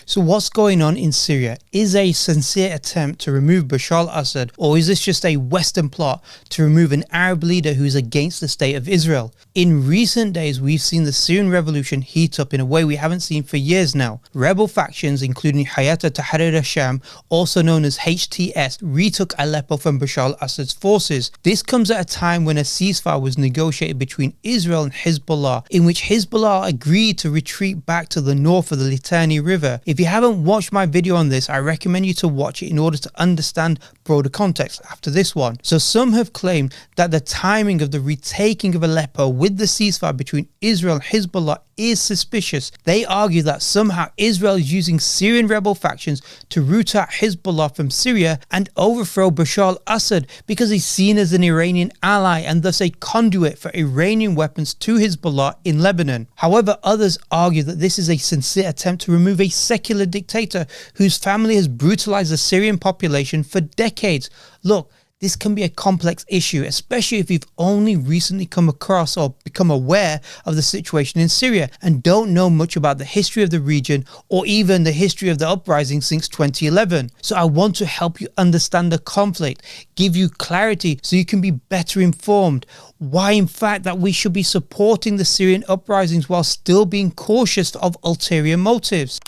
So what's going on in Syria? Is a sincere attempt to remove Bashar al-Assad, or is this just a Western plot to remove an Arab leader who's against the state of Israel? In recent days, we've seen the Syrian revolution heat up in a way we haven't seen for years now. Rebel factions, including Hayat Tahrir al-Sham, also known as HTS, retook Aleppo from Bashar al-Assad's forces. This comes at a time when a ceasefire was negotiated between Israel and Hezbollah, in which Hezbollah agreed to retreat back to the north of the Litani River. If you haven't watched my video on this, I recommend you to watch it in order to understand broader context after this one. So some have claimed that the timing of the retaking of Aleppo with the ceasefire between Israel and Hezbollah is suspicious. They argue that somehow Israel is using Syrian rebel factions to root out Hezbollah from Syria and overthrow Bashar al-Assad because he's seen as an Iranian ally and thus a conduit for Iranian weapons to Hezbollah in Lebanon. However, others argue that this is a sincere attempt to remove a secular dictator whose family has brutalized the Syrian population for decades. Look, this can be a complex issue, especially if you've only recently come across or become aware of the situation in Syria and don't know much about the history of the region or even the history of the uprising since 2011. So I want to help you understand the conflict, give you clarity so you can be better informed. Why in fact that we should be supporting the Syrian uprisings while still being cautious of ulterior motives.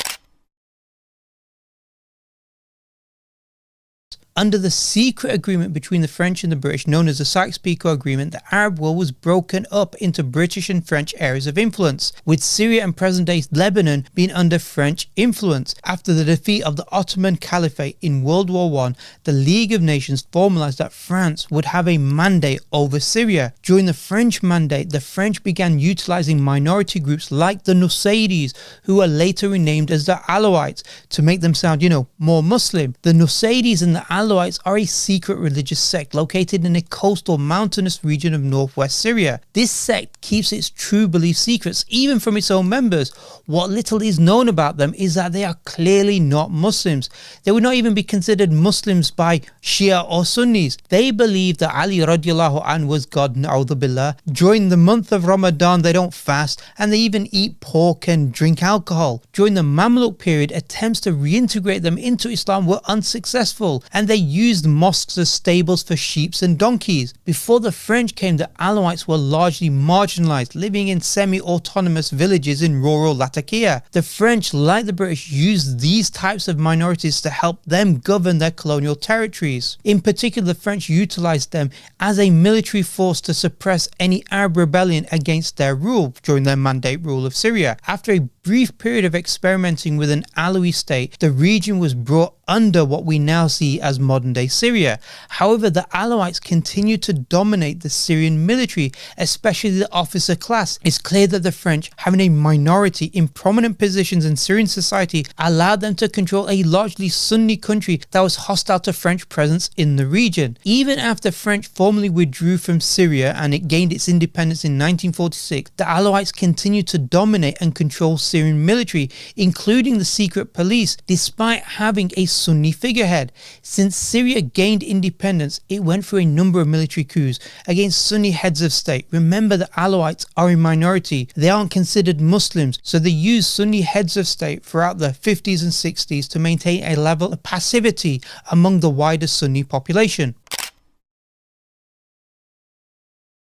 Under the secret agreement between the French and the British, known as the Sykes-Picot Agreement, the Arab world was broken up into British and French areas of influence, with Syria and present-day Lebanon being under French influence. After the defeat of the Ottoman Caliphate in World War I, the League of Nations formalized that France would have a mandate over Syria. During the French mandate, the French began utilizing minority groups like the Nusayris, who were later renamed as the Alawites, to make them sound, more Muslim. The Nusayris and the Alawites are a secret religious sect located in a coastal mountainous region of northwest Syria. This sect keeps its true belief secrets even from its own members. What little is known about them is that they are clearly not Muslims. They would not even be considered Muslims by Shia or Sunnis. They believe that Ali radiallahu anh was God, na'udhu billah. During the month of Ramadan they don't fast and they even eat pork and drink alcohol. During the Mamluk period, attempts to reintegrate them into Islam were unsuccessful, and they used mosques as stables for sheep and donkeys. Before the French came, the Alawites were largely marginalized, living in semi-autonomous villages in rural Latakia. The French, like the British, used these types of minorities to help them govern their colonial territories. In particular, the French utilized them as a military force to suppress any Arab rebellion against their rule during their mandate rule of Syria. After a brief period of experimenting with an Alawi state, the region was brought under what we now see as modern-day Syria. However, the Alawites continued to dominate the Syrian military, especially the officer class. It's clear that the French, having a minority in prominent positions in Syrian society, allowed them to control a largely Sunni country that was hostile to French presence in the region. Even after French formally withdrew from Syria and it gained its independence in 1946, the Alawites continued to dominate and control Syrian military, including the secret police, despite having a Sunni figurehead. Since Syria gained independence, it went through a number of military coups against Sunni heads of state. Remember, the Alawites are a minority. They aren't considered Muslims, so they used Sunni heads of state throughout the 50s and 60s to maintain a level of passivity among the wider Sunni population.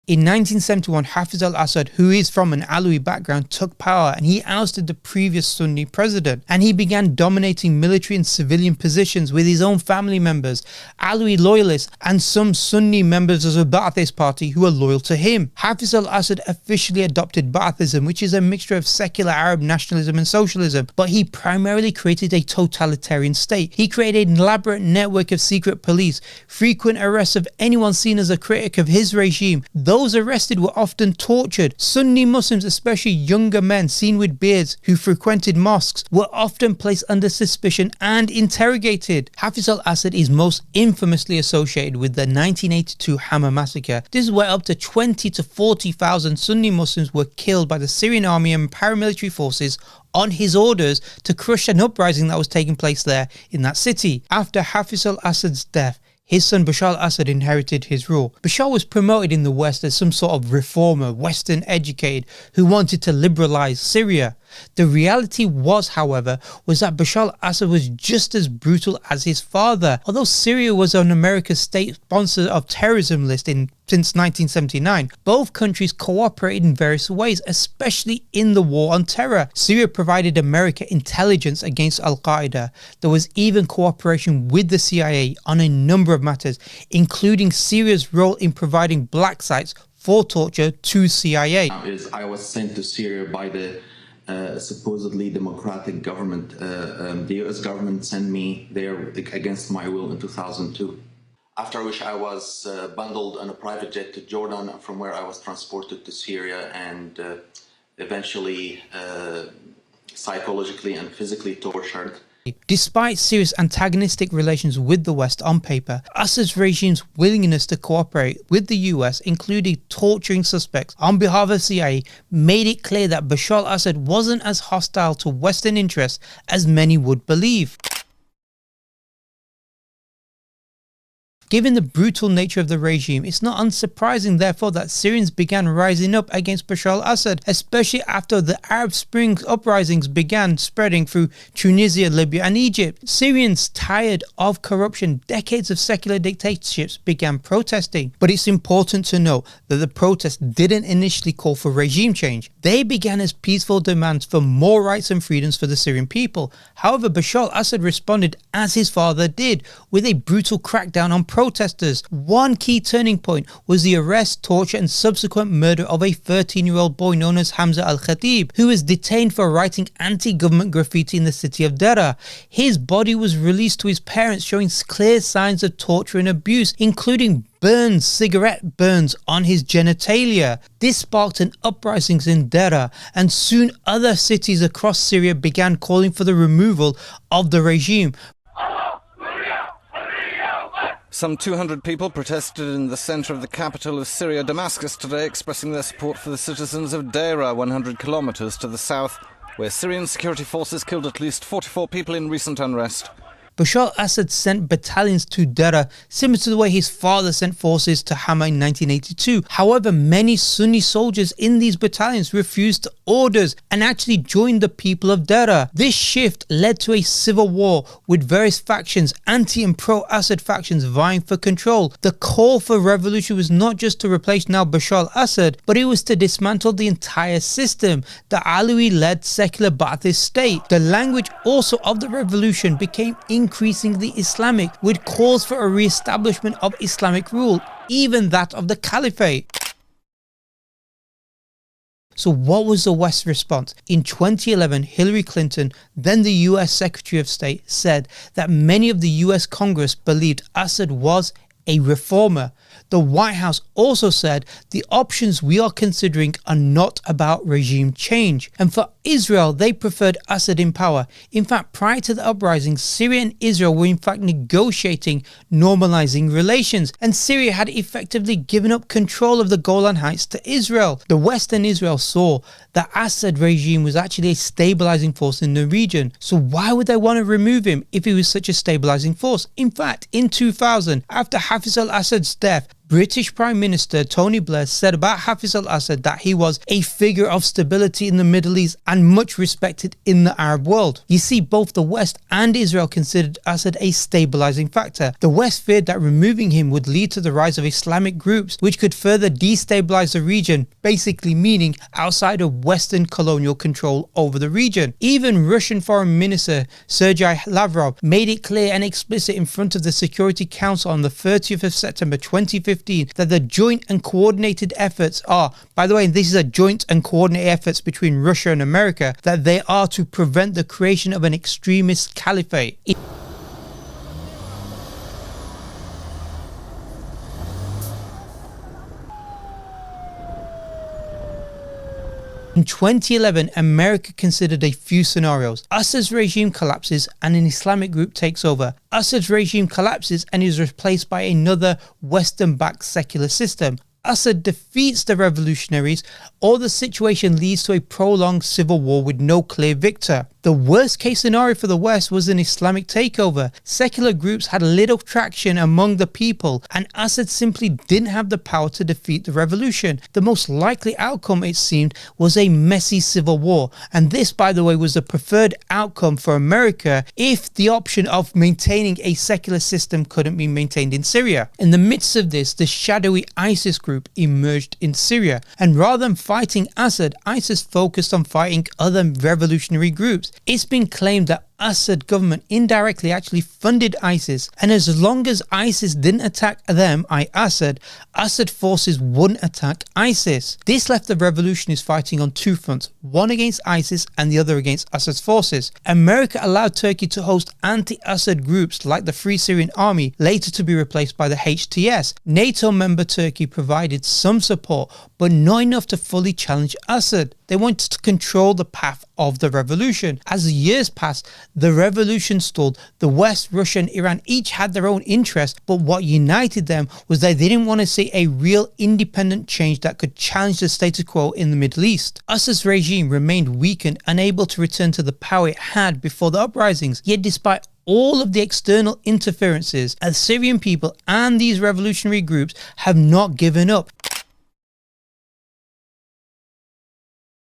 In 1971, Hafez al-Assad, who is from an Alawi background, took power and he ousted the previous Sunni president, and he began dominating military and civilian positions with his own family members, Alawi loyalists, and some Sunni members of the Ba'athist party who were loyal to him. Hafez al-Assad officially adopted Ba'athism, which is a mixture of secular Arab nationalism and socialism, but he primarily created a totalitarian state. He created an elaborate network of secret police, frequent arrests of anyone seen as a critic of his regime. Those arrested were often tortured. Sunni Muslims, especially younger men seen with beards who frequented mosques, were often placed under suspicion and interrogated. Hafez al-Assad is most infamously associated with the 1982 Hama massacre. This is where up to 20 to 40,000 Sunni Muslims were killed by the Syrian army and paramilitary forces on his orders to crush an uprising that was taking place there in that city. After Hafez al-Assad's death, his son Bashar al-Assad inherited his rule. Bashar was promoted in the West as some sort of reformer, Western educated, who wanted to liberalize Syria. The reality was, however, was that Bashar al-Assad was just as brutal as his father. Although Syria was on America's state sponsor of terrorism list since 1979, both countries cooperated in various ways, especially in the war on terror. Syria provided America intelligence against Al-Qaeda. There was even cooperation with the CIA on a number of matters, including Syria's role in providing black sites for torture to CIA. I was sent to Syria by the supposedly democratic government. The US government sent me there against my will in 2002. After which I was bundled on a private jet to Jordan, from where I was transported to Syria and eventually psychologically and physically tortured. Despite Syria's antagonistic relations with the West on paper, Assad's regime's willingness to cooperate with the US, including torturing suspects on behalf of CIA, made it clear that Bashar al-Assad wasn't as hostile to Western interests as many would believe. Given the brutal nature of the regime, it's not unsurprising therefore that Syrians began rising up against Bashar al-Assad, especially after the Arab Spring uprisings began spreading through Tunisia, Libya and Egypt. Syrians, tired of corruption, decades of secular dictatorships, began protesting. But it's important to note that the protests didn't initially call for regime change. They began as peaceful demands for more rights and freedoms for the Syrian people. However, Bashar al-Assad responded as his father did, with a brutal crackdown on protesters. One key turning point was the arrest, torture and subsequent murder of a 13-year-old boy known as Hamza al-Khatib, who was detained for writing anti-government graffiti in the city of Dara. His body was released to his parents, showing clear signs of torture and abuse, including cigarette burns on his genitalia. This sparked an uprising in Dara, and soon other cities across Syria began calling for the removal of the regime. Some 200 people protested in the centre of the capital of Syria, Damascus, today, expressing their support for the citizens of Deira, 100 kilometres to the south, where Syrian security forces killed at least 44 people in recent unrest. Bashar al-Assad sent battalions to Dara, similar to the way his father sent forces to Hama in 1982. However, many Sunni soldiers in these battalions refused orders and actually joined the people of Dara. This shift led to a civil war with various factions, anti and pro-Assad factions, vying for control. The call for revolution was not just to replace now Bashar al-Assad, but it was to dismantle the entire system, the Alawi-led secular Ba'athist state. The language also of the revolution became increasingly Islamic, with calls for a re-establishment of Islamic rule, even that of the Caliphate. So what was the West's response? In 2011, Hillary Clinton, then the US Secretary of State, said that many of the US Congress believed Assad was a reformer. The White House also said the options we are considering are not about regime change. And for Israel, they preferred Assad in power. In fact, prior to the uprising, Syria and Israel were in fact negotiating normalizing relations, and Syria had effectively given up control of the Golan Heights to Israel. The West and Israel saw that Assad regime was actually a stabilizing force in the region. So why would they want to remove him if he was such a stabilizing force? In fact, in 2000, after Hafiz al-Assad's death, British Prime Minister Tony Blair said about Hafiz al-Assad that he was a figure of stability in the Middle East and much respected in the Arab world. You see, both the West and Israel considered Assad a stabilizing factor. The West feared that removing him would lead to the rise of Islamic groups, which could further destabilize the region, basically meaning outside of Western colonial control over the region. Even Russian Foreign Minister Sergei Lavrov made it clear and explicit in front of the Security Council on the 30th of September 2015 that the joint and coordinated efforts are, by the way, this is a joint and coordinated efforts between Russia and America, that they are to prevent the creation of an extremist caliphate. In 2011, America considered a few scenarios. Assad's regime collapses and an Islamic group takes over. Assad's regime collapses and is replaced by another Western-backed secular system. Assad defeats the revolutionaries, or the situation leads to a prolonged civil war with no clear victor. The The worst case scenario for the West was an Islamic takeover. Secular groups had little traction among the people, and Assad simply didn't have the power to defeat the revolution. The most likely outcome, it seemed, was a messy civil war, and this, by the way, was the preferred outcome for America if the option of maintaining a secular system couldn't be maintained in Syria. In the midst of this, the shadowy ISIS group emerged in Syria, and rather than fighting Assad, ISIS focused on fighting other revolutionary groups. It's been claimed that Assad government indirectly actually funded ISIS, and as long as ISIS didn't attack them, Assad forces wouldn't attack ISIS. This left the revolutionists fighting on two fronts, one against ISIS and the other against Assad's forces. America allowed Turkey to host anti-Assad groups like the Free Syrian Army, later to be replaced by the HTS. NATO member Turkey provided some support, but not enough to fully challenge Assad. They wanted to control the path of the revolution. As the years passed, the revolution stalled. The West, Russia and Iran each had their own interests, but what united them was that they didn't want to see a real independent change that could challenge the status quo in the Middle East. Assad's regime remained weakened, unable to return to the power it had before the uprisings. Yet despite all of the external interferences, the Syrian people and these revolutionary groups have not given up.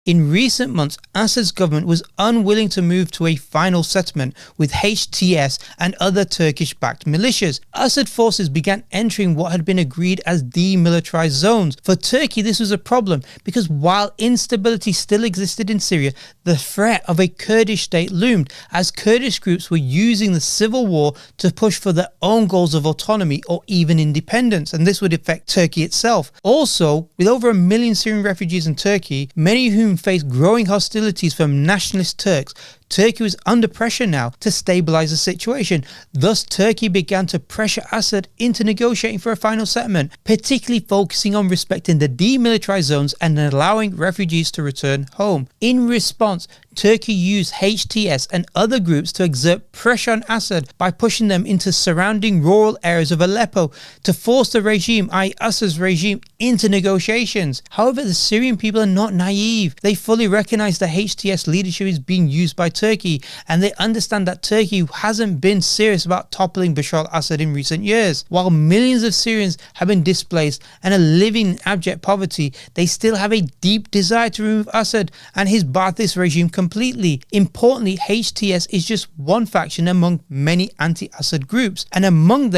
In recent months, Assad's government was unwilling to move to a final settlement with HTS and other Turkish-backed militias. Assad forces began entering what had been agreed as demilitarized zones. For Turkey, this was a problem because while instability still existed in Syria, the threat of a Kurdish state loomed as Kurdish groups were using the civil war to push for their own goals of autonomy or even independence, and this would affect Turkey itself. Also, with over 1 million Syrian refugees in Turkey, many of whom faced growing hostilities from nationalist Turks, Turkey was under pressure now to stabilize the situation. Thus, Turkey began to pressure Assad into negotiating for a final settlement, particularly focusing on respecting the demilitarized zones and allowing refugees to return home. In response, Turkey used HTS and other groups to exert pressure on Assad by pushing them into surrounding rural areas of Aleppo to force the regime, Assad's regime, into negotiations. However, the Syrian people are not naive. They fully recognize the HTS leadership is being used by Turkey, and they understand that Turkey hasn't been serious about toppling Bashar al-Assad in recent years. While millions of Syrians have been displaced and are living in abject poverty, they still have a deep desire to remove Assad and his Ba'athist regime completely. Importantly, HTS is just one faction among many anti-Assad groups, and among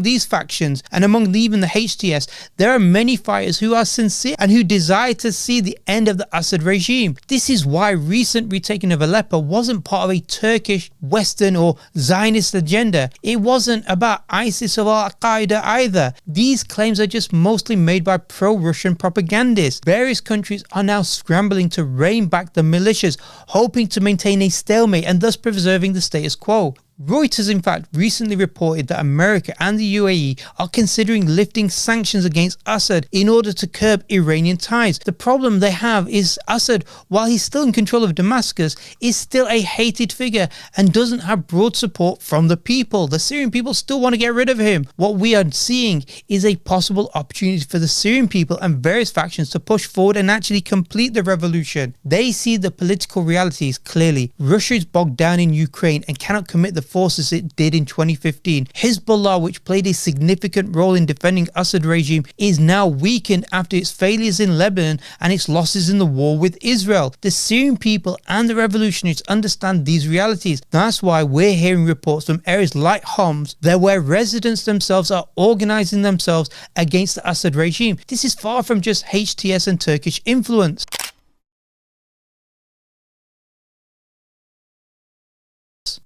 these factions and among even the HTS, there are many fighters who are sincere and who desire to see the end of the Assad regime. This is why recent retaking of Aleppo wasn't part of a Turkish, Western or Zionist agenda. It wasn't about ISIS or Al-Qaeda either. These claims are just mostly made by pro-Russian propagandists. Various countries are now scrambling to rein back the militias, hoping to maintain a stalemate and thus preserving the status quo. Reuters, in fact, recently reported that America and the UAE are considering lifting sanctions against Assad in order to curb Iranian ties. The problem they have is Assad, while he's still in control of Damascus, is still a hated figure and doesn't have broad support from the people. The Syrian people still want to get rid of him. What we are seeing is a possible opportunity for the Syrian people and various factions to push forward and actually complete the revolution. They see the political realities clearly. Russia is bogged down in Ukraine and cannot commit the forces it did in 2015. Hezbollah, which played a significant role in defending Assad regime, is now weakened after its failures in Lebanon and its losses in the war with Israel. The Syrian people and the revolutionists understand these realities. That's why we're hearing reports from areas like Homs, there where residents themselves are organizing themselves against the Assad regime. This is far from just HTS and Turkish influence.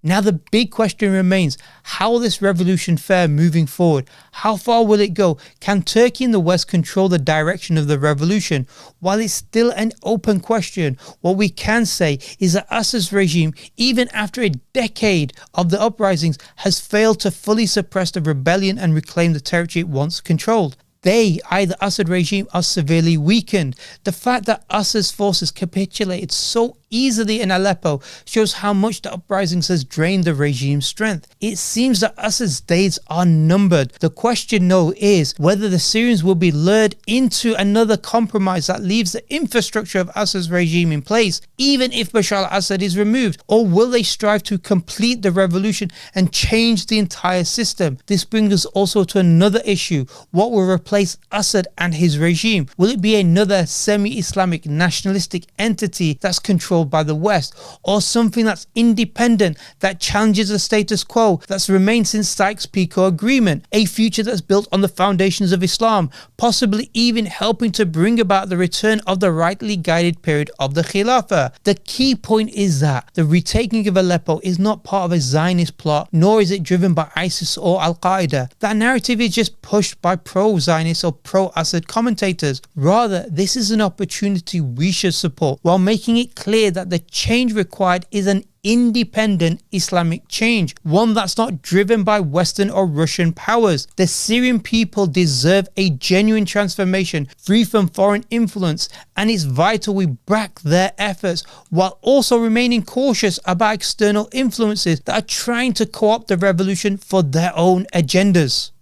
Now the big question remains, how will this revolution fare moving forward? How far will it go? Can Turkey and the West control the direction of the revolution? While it's still an open question, what we can say is that Assad's regime, even after a decade of the uprisings, has failed to fully suppress the rebellion and reclaim the territory it once controlled. The Assad regime, are severely weakened. The fact that Assad's forces capitulated so easily in Aleppo shows how much the uprisings has drained the regime's strength. It seems that Assad's days are numbered. The question now is whether the Syrians will be lured into another compromise that leaves the infrastructure of Assad's regime in place, even if Bashar al-Assad is removed, or will they strive to complete the revolution and change the entire system? This brings us also to another issue. What will replace Assad and his regime? Will it be another semi-Islamic nationalistic entity that's controlled by the West, or something that's independent, that challenges the status quo that's remained since Sykes-Picot Agreement, a future that's built on the foundations of Islam, possibly even helping to bring about the return of the rightly guided period of the Khilafah? The key point is that the retaking of Aleppo is not part of a Zionist plot, nor is it driven by ISIS or Al-Qaeda. That narrative is just pushed by pro-Zionist or pro-Assad commentators. Rather, this is an opportunity we should support, while making it clear that the change required is an independent Islamic change, one that's not driven by Western or Russian powers. The Syrian people deserve a genuine transformation free from foreign influence, and it's vital we back their efforts while also remaining cautious about external influences that are trying to co-opt the revolution for their own agendas.